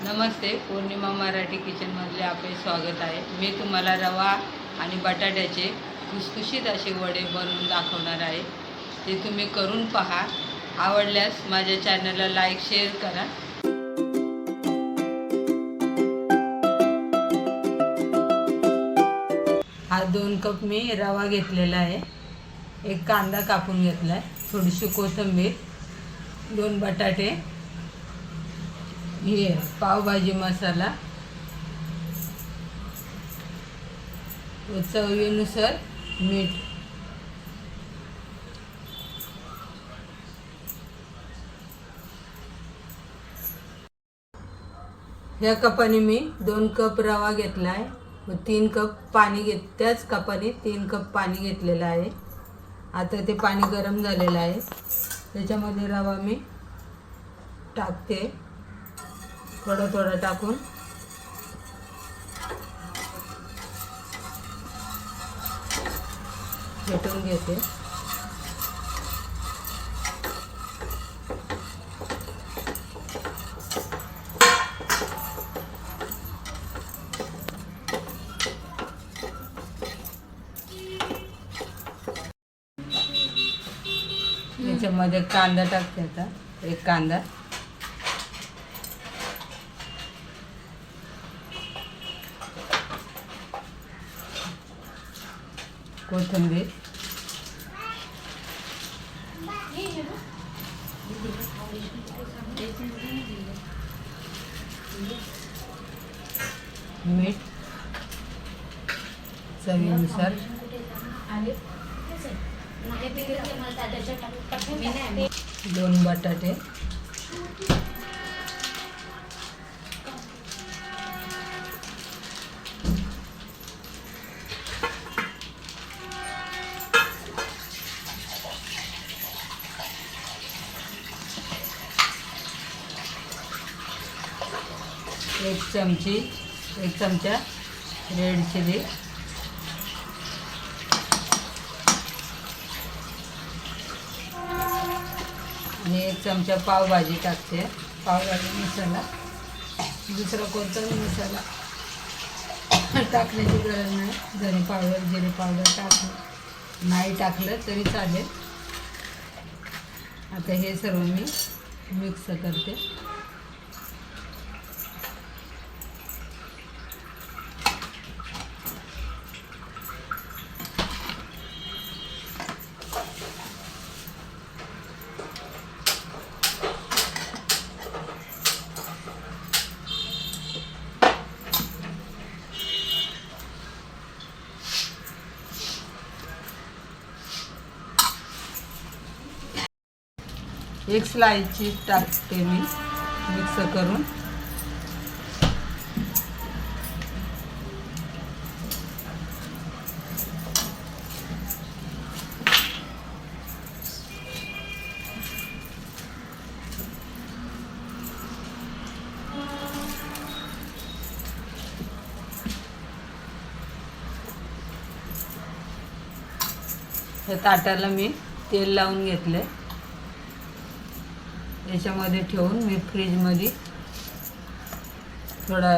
नमस्ते, पौर्णिमा मराठी किचनमधले आपले स्वागत आहे। मी तुम्हाला रवा आणि बटाट्याचे खुसखुशीत असे वडे बनवून दाखवणार आहे। ते तुम्ही करून पहा। आवडल्यास माझ्या चॅनलला लाईक शेअर करा। हा 2 कप मी रवा घेतलेला आहे, 1 कांदा कापून घेतला आहे, थोडीशी कोथिंबीर, 2 बटाटे, ये पावभाजी मसाला, चवीनुसार मीठ। या कपाने मी 2 कप रवा घेतला आहे व 3 कप पाणी त्याच कपाने 3 कप पाणी घेतलेलं आहे। आता ते पाणी गरम झालेलं आहे, त्याच्यामध्ये रवा मी टाकते, थोडं टाकून फेटून घेते। याच्यामध्ये कांदा टाकते, आता 1 कांदा, कोथिंबीर, मीठ चवीनुसार, 2 बटाटे, एक चमचा रेड चिली, आणि 1 चमचा पावभाजी टाकते, पावभाजी मसाला। दुसरा कोणताही मसाला टाकण्याची गरज नाही, धने पावडर जिरे पावडर नाही टाकलं तरी चालेल। आता हे सर्व मी मिक्स करते। एक स्लाइस चीज टाकते मी मिक्स करून। या ताटाला मी तेल लावून घेतले, याच्यामध्ये ठेवून मी फ्रीजमध्ये थोडा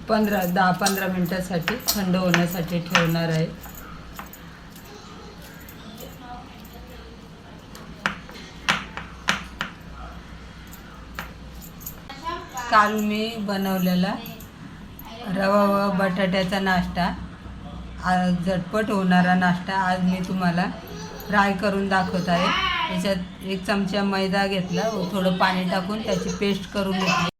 10-15 मिनिटासाठी थंड होण्यासाठी ठेवणार आहे। काल मी बनवलेला रवा व बटाट्याचा नाश्ता, झटपट होणारा नाश्ता आज मी तुम्हाला फ्राय करून दाखवत आहे। याच्यात 1 चमचा मैदा घेतला व थोडं पाणी टाकून त्याची पेस्ट करून घेतली।